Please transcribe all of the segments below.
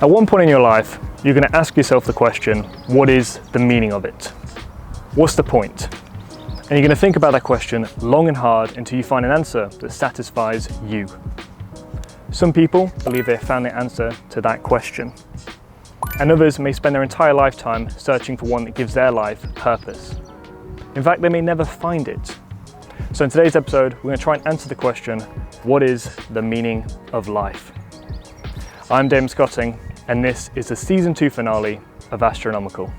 At one point in your life, you're going to ask yourself the question, what is the meaning of it? What's the point? And you're going to think about that question long and hard until you find an answer that satisfies you. Some people believe they have found the answer to that question, and others may spend their entire lifetime searching for one that gives their life purpose. In fact, they may never find it. So in today's episode, we're going to try and answer the question, what is the meaning of life? I'm Damon Scotting, and this is the Season 2 finale of Astronomical.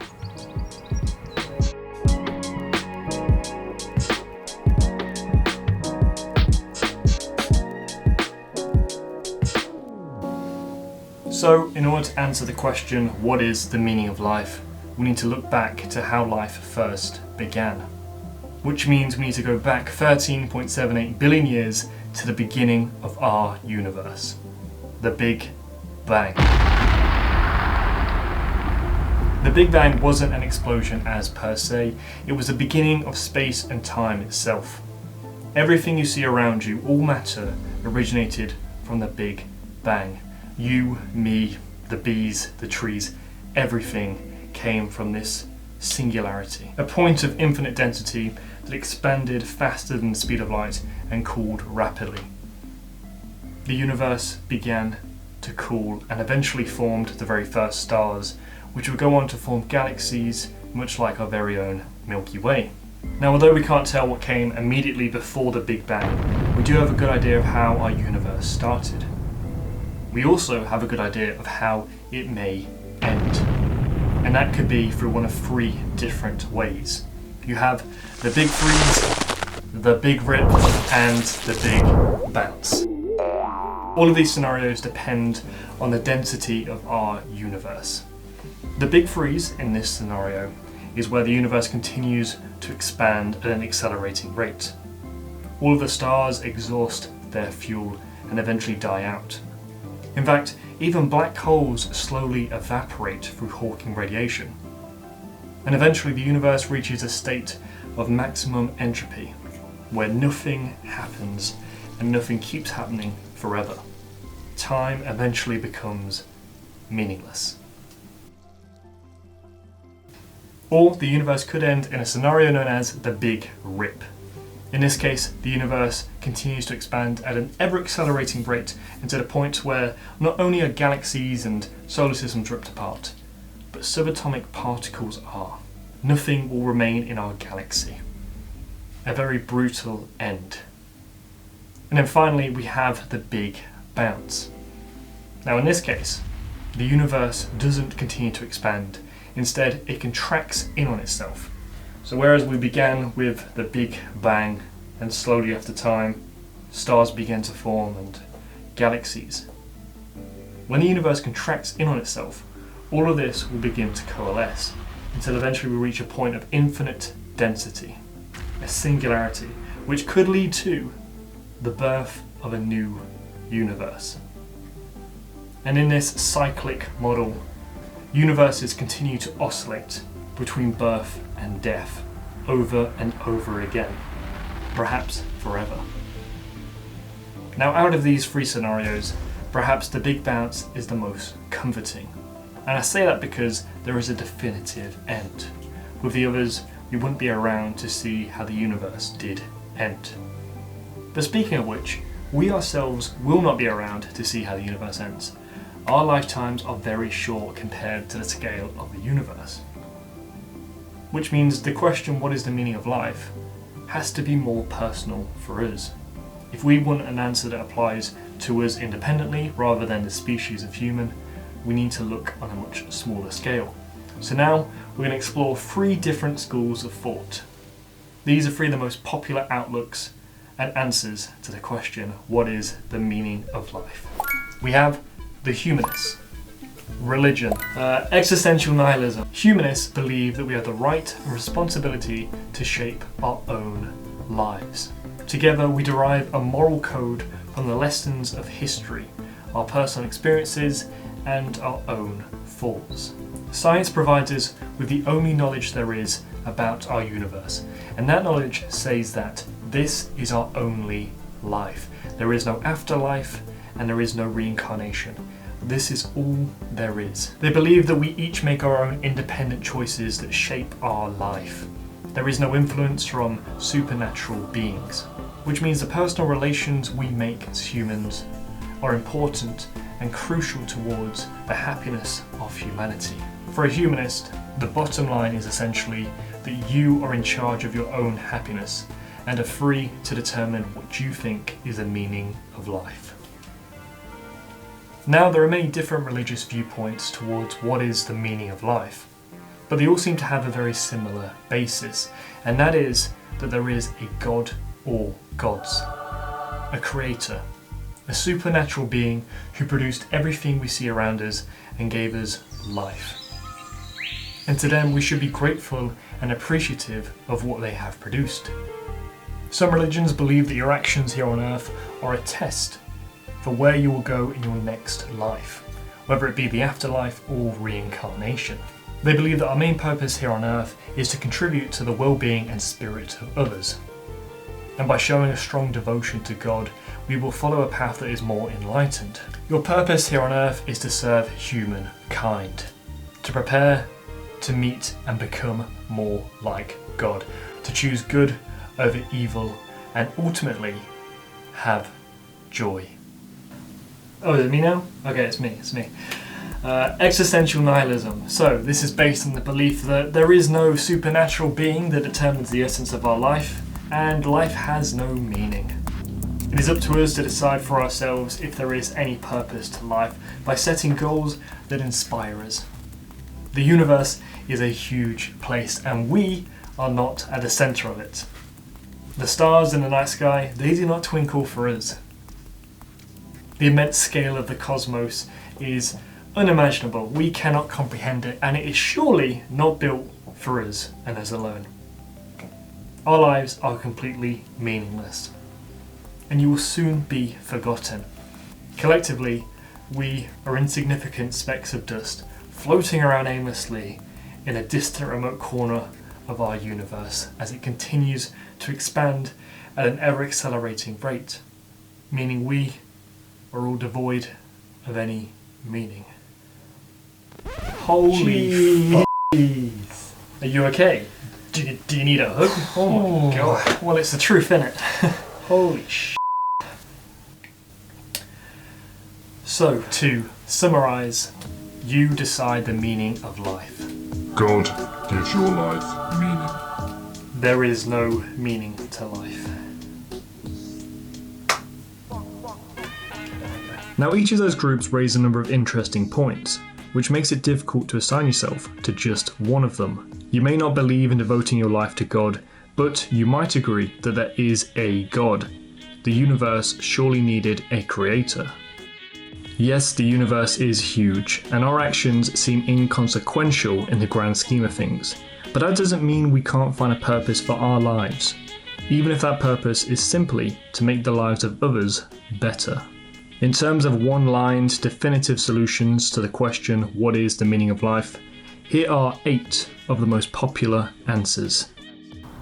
So, in order to answer the question, what is the meaning of life, we need to look back to how life first began. Which means we need to go back 13.78 billion years to the beginning of our universe. The Big Bang. The Big Bang wasn't an explosion as per se, it was the beginning of space and time itself. Everything you see around you, all matter, originated from the Big Bang. You, me, the bees, the trees, everything came from this singularity. A point of infinite density that expanded faster than the speed of light and cooled rapidly. The universe began to cool and eventually formed the very first stars, which would go on to form galaxies much like our very own Milky Way. Now, although we can't tell what came immediately before the Big Bang, we do have a good idea of how our universe started. We also have a good idea of how it may end. And that could be through one of three different ways. You have the Big Freeze, the Big Rip, and the Big Bounce. All of these scenarios depend on the density of our universe. The Big Freeze in this scenario is where the universe continues to expand at an accelerating rate. All of the stars exhaust their fuel and eventually die out. In fact, even black holes slowly evaporate through Hawking radiation. And eventually the universe reaches a state of maximum entropy, where nothing happens and nothing keeps happening forever. Time eventually becomes meaningless. Or the universe could end in a scenario known as the Big Rip. In this case, the universe continues to expand at an ever-accelerating rate into the point where not only are galaxies and solar systems ripped apart, but subatomic particles are. Nothing will remain in our galaxy. A very brutal end. And then finally, we have the Big Bounce. Now in this case, the universe doesn't continue to expand. Instead, it contracts in on itself. So whereas we began with the Big Bang, and slowly after time, stars began to form and galaxies. When the universe contracts in on itself, all of this will begin to coalesce until eventually we reach a point of infinite density, a singularity, which could lead to the birth of a new universe. And in this cyclic model, universes continue to oscillate between birth and death over and over again, perhaps forever. Now, out of these three scenarios, perhaps the Big Bounce is the most comforting. And I say that because there is a definitive end. With the others, we wouldn't be around to see how the universe did end. But speaking of which, we ourselves will not be around to see how the universe ends. Our lifetimes are very short compared to the scale of the universe. Which means the question, what is the meaning of life, has to be more personal for us. If we want an answer that applies to us independently rather than the species of human, we need to look on a much smaller scale. So now we're going to explore three different schools of thought. These are three of the most popular outlooks and answers to the question, what is the meaning of life? We have the humanists. Religion, existential nihilism. Humanists believe that we have the right and responsibility to shape our own lives. Together we derive a moral code from the lessons of history, our personal experiences, and our own thoughts. Science provides us with the only knowledge there is about our universe, and that knowledge says that this is our only life. There is no afterlife, and there is no reincarnation. this is all there is. They believe that we each make our own independent choices that shape our life. There is no influence from supernatural beings, which means the personal relations we make as humans are important and crucial towards the happiness of humanity. For a humanist, the bottom line is essentially that you are in charge of your own happiness and are free to determine what you think is the meaning of life. Now, there are many different religious viewpoints towards what is the meaning of life, but they all seem to have a very similar basis, and that is that there is a God or gods, a creator, a supernatural being who produced everything we see around us and gave us life. And to them we should be grateful and appreciative of what they have produced. Some religions believe that your actions here on earth are a test for where you will go in your next life, whether it be the afterlife or reincarnation. They believe that our main purpose here on earth is to contribute to the well-being and spirit of others. And by showing a strong devotion to God, we will follow a path that is more enlightened. Your purpose here on earth is to serve humankind, to prepare to meet and become more like God, to choose good over evil, and ultimately have joy. Oh, is it me now? Okay, it's me. Existential nihilism. So this is based on the belief that there is no supernatural being that determines the essence of our life, and life has no meaning. It is up to us to decide for ourselves if there is any purpose to life by setting goals that inspire us. The universe is a huge place, and we are not at the centre of it. The stars in the night sky, they do not twinkle for us. The immense scale of the cosmos is unimaginable. We cannot comprehend it, and it is surely not built for us and us alone. Our lives are completely meaningless, and you will soon be forgotten. Collectively, we are insignificant specks of dust floating around aimlessly in a distant remote corner of our universe as it continues to expand at an ever-accelerating rate, meaning we are all devoid of any meaning. Holy f***. Are you okay? Do you need a hug? Oh my god. Well, it's the truth, innit? Holy sh**. So, to summarise, you decide the meaning of life. God gives your life meaning. There is no meaning to life. Now, each of those groups raise a number of interesting points, which makes it difficult to assign yourself to just one of them. You may not believe in devoting your life to God, but you might agree that there is a God. The universe surely needed a creator. Yes, the universe is huge, and our actions seem inconsequential in the grand scheme of things, but that doesn't mean we can't find a purpose for our lives, even if that purpose is simply to make the lives of others better. In terms of one-lined, definitive solutions to the question, what is the meaning of life? Here are 8 of the most popular answers.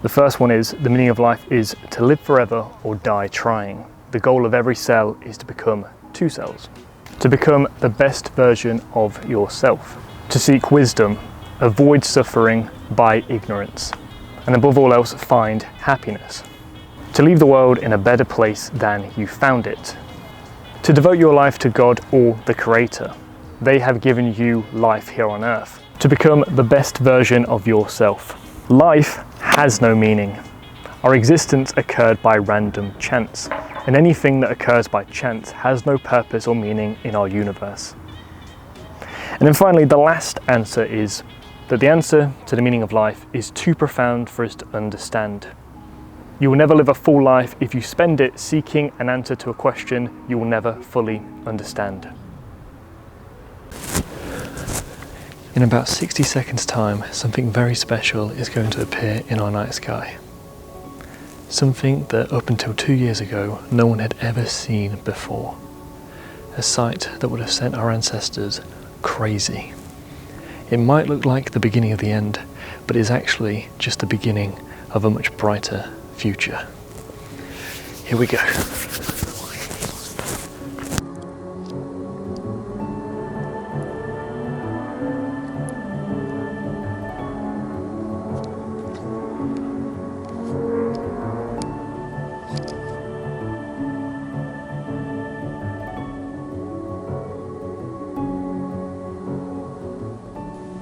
The first one is, the meaning of life is to live forever or die trying. The goal of every cell is to become 2 cells. To become the best version of yourself. To seek wisdom, avoid suffering by ignorance, and above all else, find happiness. To leave the world in a better place than you found it. To devote your life to God or the Creator. They have given you life here on earth. To become the best version of yourself. Life has no meaning. Our existence occurred by random chance, and anything that occurs by chance has no purpose or meaning in our universe. And then finally, the last answer is that the answer to the meaning of life is too profound for us to understand. You will never live a full life if you spend it seeking an answer to a question you will never fully understand. In about 60 seconds' time, something very special is going to appear in our night sky. Something that up until 2 years ago, no one had ever seen before. A sight that would have sent our ancestors crazy. It might look like the beginning of the end, but is actually just the beginning of a much brighter future. Here we go.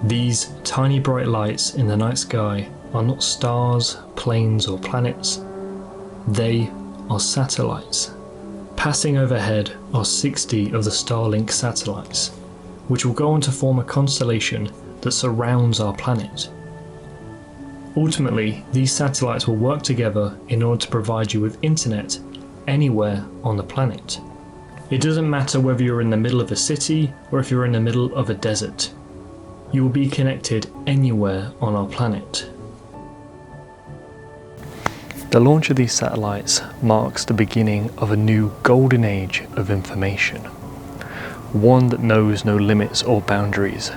These tiny bright lights in the night sky are not stars, planes or planets. They are satellites. Passing overhead are 60 of the Starlink satellites, which will go on to form a constellation that surrounds our planet. Ultimately, these satellites will work together in order to provide you with internet anywhere on the planet. It doesn't matter whether you're in the middle of a city or if you're in the middle of a desert. You will be connected anywhere on our planet. The launch of these satellites marks the beginning of a new golden age of information. One that knows no limits or boundaries.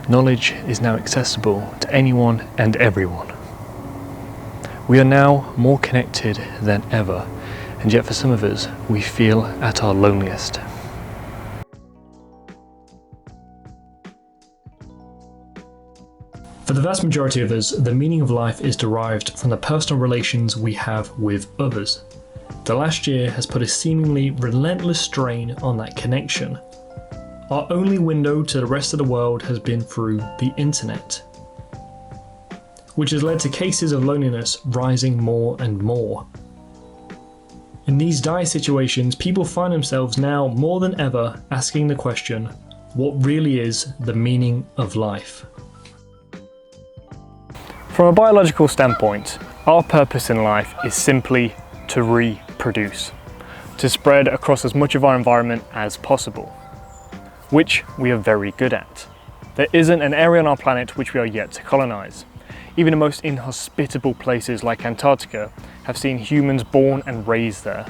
Knowledge is now accessible to anyone and everyone. We are now more connected than ever, and yet for some of us, we feel at our loneliest. For the vast majority of us, the meaning of life is derived from the personal relations we have with others. The last year has put a seemingly relentless strain on that connection. Our only window to the rest of the world has been through the internet, which has led to cases of loneliness rising more and more. In these dire situations, people find themselves now more than ever asking the question, what really is the meaning of life? From a biological standpoint, our purpose in life is simply to reproduce, to spread across as much of our environment as possible, which we are very good at. There isn't an area on our planet which we are yet to colonize. Even the most inhospitable places like Antarctica have seen humans born and raised there.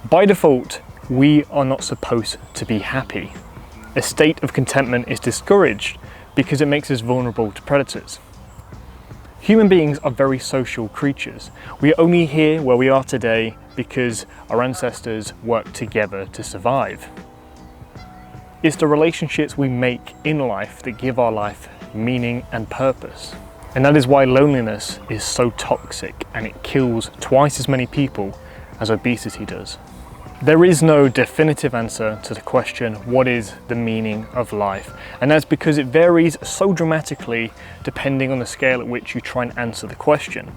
By default, we are not supposed to be happy. A state of contentment is discouraged because it makes us vulnerable to predators. Human beings are very social creatures. We are only here where we are today because our ancestors worked together to survive. It's the relationships we make in life that give our life meaning and purpose. And that is why loneliness is so toxic and it kills twice as many people as obesity does. There is no definitive answer to the question, what is the meaning of life? And that's because it varies so dramatically depending on the scale at which you try and answer the question.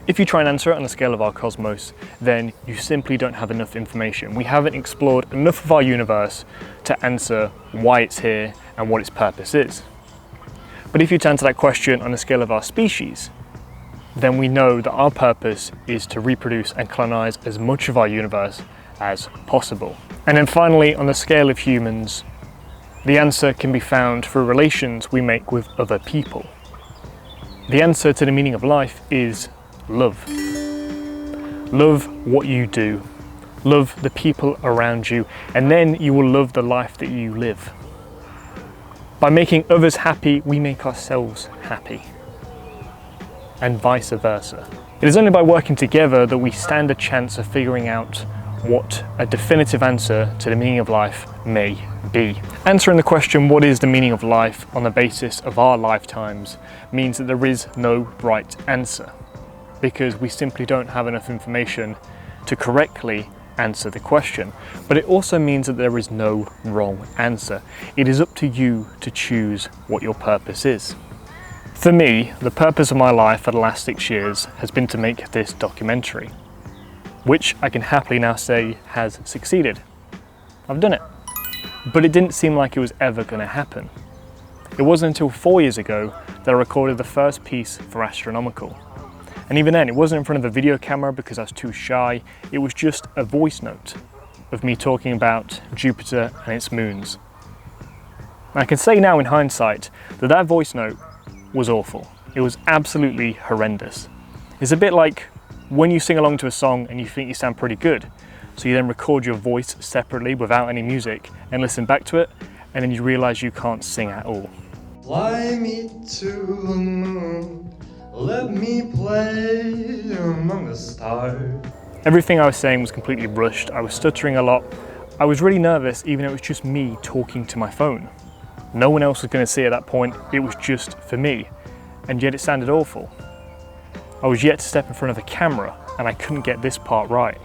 If you try and answer it on the scale of our cosmos, then you simply don't have enough information. We haven't explored enough of our universe to answer why it's here and what its purpose is. But if you turn to that question on the scale of our species, then we know that our purpose is to reproduce and colonize as much of our universe as possible. And then finally, on the scale of humans, the answer can be found through relations we make with other people. The answer to the meaning of life is love. Love what you do. Love the people around you, and then you will love the life that you live. By making others happy, we make ourselves happy, and vice versa. It is only by working together that we stand a chance of figuring out what a definitive answer to the meaning of life may be. Answering the question, what is the meaning of life, on the basis of our lifetimes means that there is no right answer, because we simply don't have enough information to correctly answer the question. But it also means that there is no wrong answer. It is up to you to choose what your purpose is. For me, the purpose of my life for the last 6 years has been to make this documentary, which I can happily now say has succeeded. I've done it. But it didn't seem like it was ever going to happen. It wasn't until 4 years ago that I recorded the first piece for Astronomical. And even then, it wasn't in front of a video camera because I was too shy. It was just a voice note of me talking about Jupiter and its moons. And I can say now in hindsight that that voice note was awful. It was absolutely horrendous. It's a bit like when you sing along to a song and you think you sound pretty good, so you then record your voice separately without any music and listen back to it, and then you realize you can't sing at all. Fly me to the moon, let me play among the stars. Everything I was saying was completely rushed. I was stuttering a lot. I was really nervous, even though it was just me talking to my phone. No one else was going to see at that point. It was just for me, and yet it sounded awful. I was yet to step in front of a camera, and I couldn't get this part right.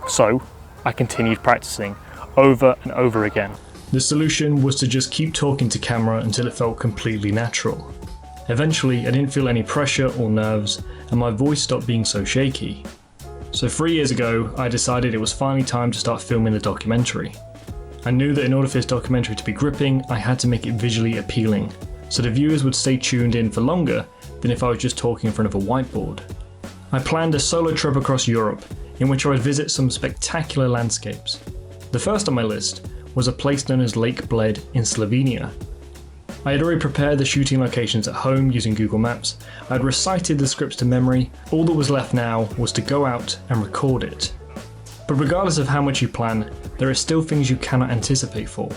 So I continued practicing over and over again. The solution was to just keep talking to camera until it felt completely natural. Eventually, I didn't feel any pressure or nerves, and my voice stopped being so shaky. So 3 years ago, I decided it was finally time to start filming the documentary. I knew that in order for this documentary to be gripping, I had to make it visually appealing, so the viewers would stay tuned in for longer than if I was just talking in front of a whiteboard. I planned a solo trip across Europe, in which I would visit some spectacular landscapes. The first on my list was a place known as Lake Bled in Slovenia. I had already prepared the shooting locations at home using Google Maps, I had recited the scripts to memory, all that was left now was to go out and record it. But regardless of how much you plan, there are still things you cannot anticipate for.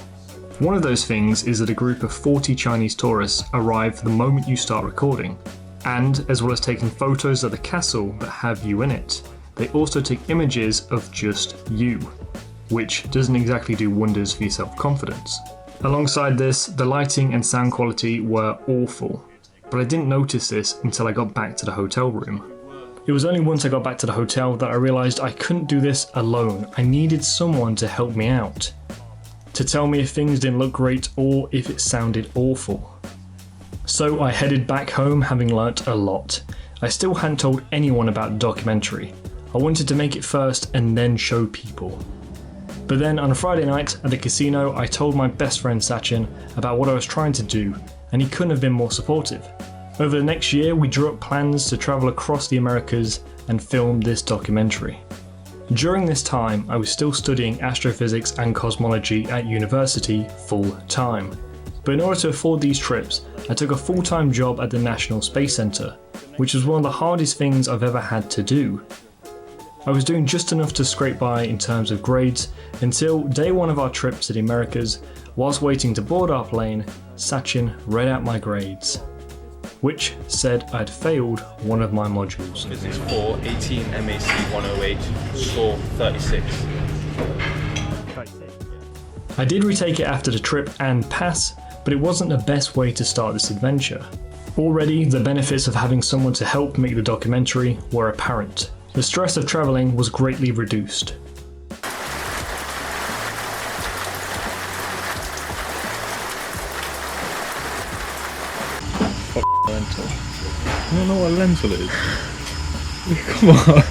One of those things is that a group of 40 Chinese tourists arrive the moment you start recording, and as well as taking photos of the castle that have you in it, they also take images of just you, which doesn't exactly do wonders for your self-confidence. Alongside this, the lighting and sound quality were awful, but I didn't notice this until I got back to the hotel room. It was only once I got back to the hotel that I realised I couldn't do this alone. I needed someone to help me out, to tell me if things didn't look great or if it sounded awful. So I headed back home having learnt a lot. I still hadn't told anyone about the documentary. I wanted to make it first and then show people. But then on a Friday night at the casino, I told my best friend Sachin about what I was trying to do, and he couldn't have been more supportive. Over the next year, we drew up plans to travel across the Americas and film this documentary. During this time, I was still studying astrophysics and cosmology at university full time. But in order to afford these trips, I took a full-time job at the National Space Centre, which was one of the hardest things I've ever had to do. I was doing just enough to scrape by in terms of grades until day one of our trip to the Americas. Whilst waiting to board our plane, Sachin read out my grades, which said I'd failed one of my modules. Physics 4, 18 MAC 108, score 36. I did retake it after the trip and pass, but it wasn't the best way to start this adventure. Already, the benefits of having someone to help make the documentary were apparent. The stress of travelling was greatly reduced. Lentil. You don't know what a lentil is? Come on.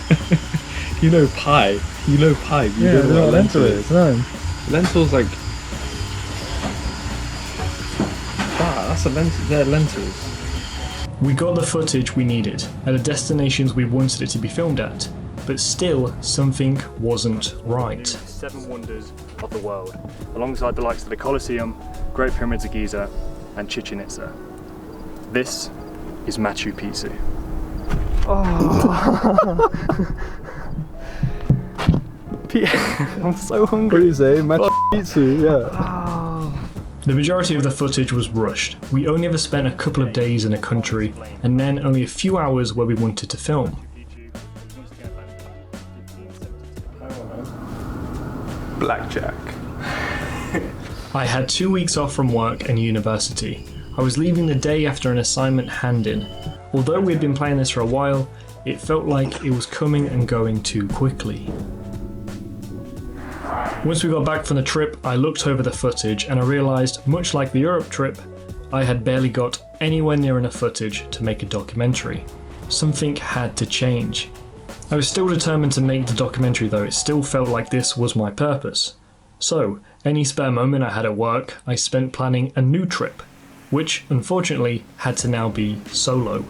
You know pie. You know pie. You don't know what a lentil is. No. Lentils like... that's a lentil. They're lentils. We got the footage we needed at the destinations we wanted it to be filmed at, but still something wasn't right. 7 wonders of the world, alongside the likes of the Colosseum, Great Pyramids of Giza, and Chichen Itza. This is Machu Picchu. I'm so hungry. What do you say? Machu Picchu, yeah. The majority of the footage was rushed. We only ever spent a couple of days in a country, and then only a few hours where we wanted to film. Blackjack. I had 2 weeks off from work and university. I was leaving the day after an assignment hand-in. Although we had been playing this for a while, it felt like it was coming and going too quickly. Once we got back from the trip, I looked over the footage and I realised, much like the Europe trip, I had barely got anywhere near enough footage to make a documentary. Something had to change. I was still determined to make the documentary though, it still felt like this was my purpose. So, any spare moment I had at work, I spent planning a new trip, which unfortunately had to now be solo.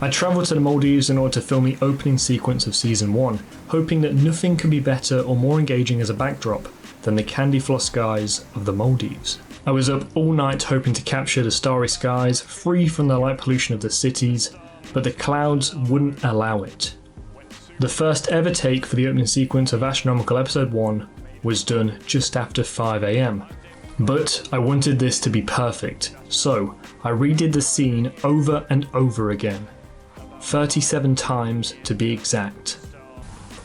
I travelled to the Maldives in order to film the opening sequence of Season 1, hoping that nothing could be better or more engaging as a backdrop than the candy floss skies of the Maldives. I was up all night hoping to capture the starry skies, free from the light pollution of the cities, but the clouds wouldn't allow it. The first ever take for the opening sequence of Astronomical Episode 1 was done just after 5 AM. But I wanted this to be perfect, so I redid the scene over and over again. 37 times to be exact.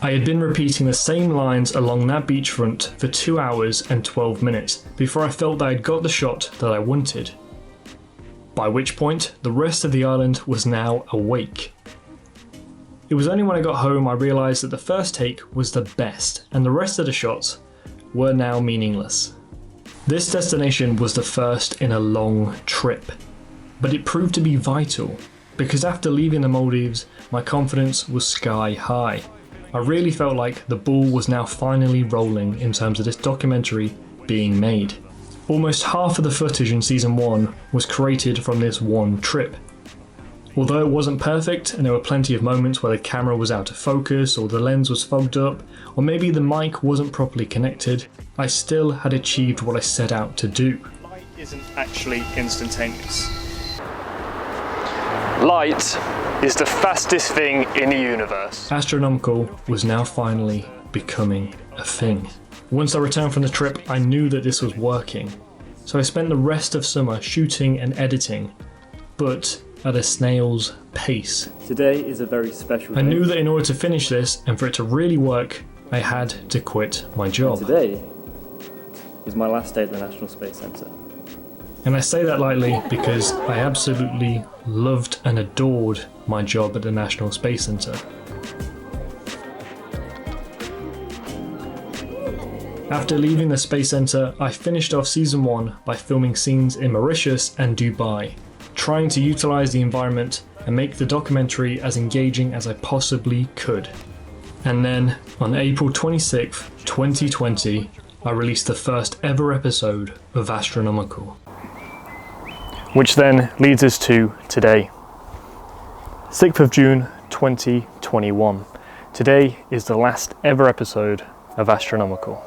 I had been repeating the same lines along that beachfront for 2 hours and 12 minutes before I felt that I'd got the shot that I wanted. By which point, the rest of the island was now awake. It was only when I got home I realised that the first take was the best and the rest of the shots were now meaningless. This destination was the first in a long trip, but it proved to be vital because after leaving the Maldives, my confidence was sky high. I really felt like the ball was now finally rolling in terms of this documentary being made. Almost half of the footage in season 1 was created from this one trip. Although it wasn't perfect and there were plenty of moments where the camera was out of focus or the lens was fogged up or maybe the mic wasn't properly connected, I still had achieved what I set out to do. Light isn't actually instantaneous. Light is the fastest thing in the universe. Astronomical was now finally becoming a thing. Once I returned from the trip, I knew that this was working. So I spent the rest of summer shooting and editing, but at a snail's pace. Today is a very special day. I knew that in order to finish this and for it to really work, I had to quit my job. Today is my last day at the National Space Centre. And I say that lightly because I absolutely loved and adored my job at the National Space Centre. After leaving the Space Centre, I finished off season 1 by filming scenes in Mauritius and Dubai, trying to utilise the environment and make the documentary as engaging as I possibly could. And then, on April 26th, 2020, I released the first ever episode of Astronomical. Which then leads us to today. 6th of June 2021. Today is the last ever episode of Astronomical.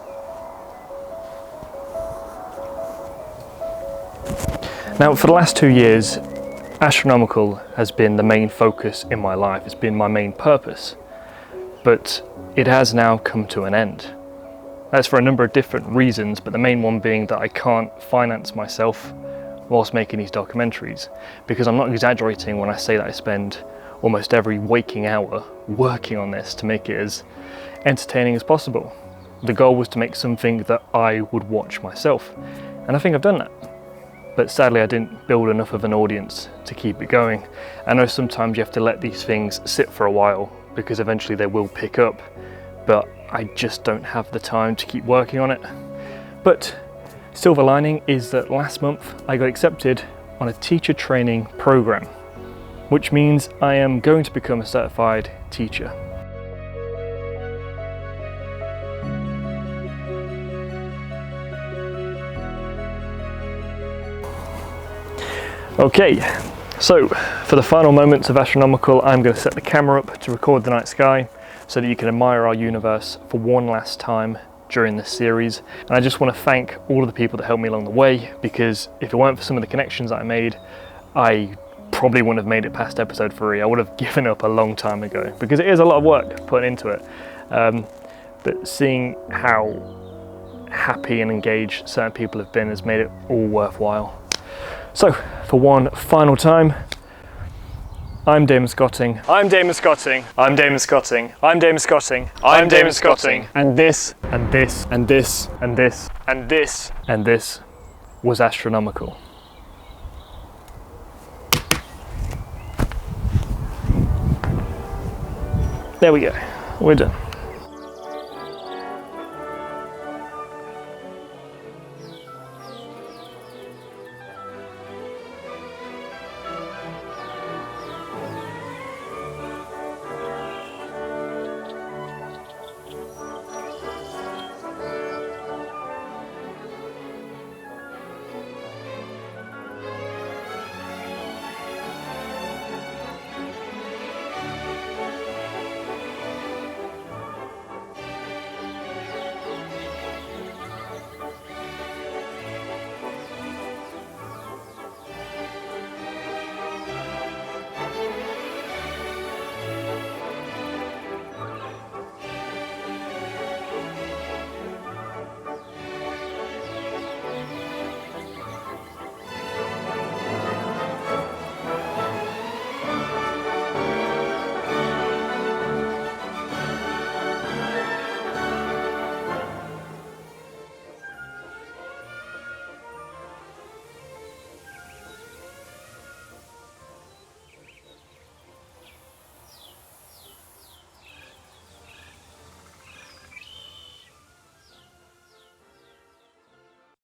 Now, for the last 2 years, Astronomical has been the main focus in my life. It's been my main purpose. But it has now come to an end. That's for a number of different reasons, but the main one being that I can't finance myself whilst making these documentaries, because I'm not exaggerating when I say that I spend almost every waking hour working on this to make it as entertaining as possible. The goal was to make something that I would watch myself, and I think I've done that. But sadly I didn't build enough of an audience to keep it going. I know sometimes you have to let these things sit for a while because eventually they will pick up, but I just don't have the time to keep working on it. But silver lining is that last month I got accepted on a teacher training program, which means I am going to become a certified teacher. Okay, so for the final moments of Astronomical, I'm going to set the camera up to record the night sky so that you can admire our universe for one last time during this series. And I just want to thank all of the people that helped me along the way, because if it weren't for some of the connections that I made, I probably wouldn't have made it past episode 3. I would have given up a long time ago, because it is a lot of work put into it. But seeing how happy and engaged certain people have been has made it all worthwhile. So, for one final time, I'm Damon Scotting. I'm Damon Scotting. I'm Damon Scotting. I'm Damon Scotting. I'm Damon Scotting. And this, and this, and this, and this, and this, and this was Astronomical. There we go. We're done.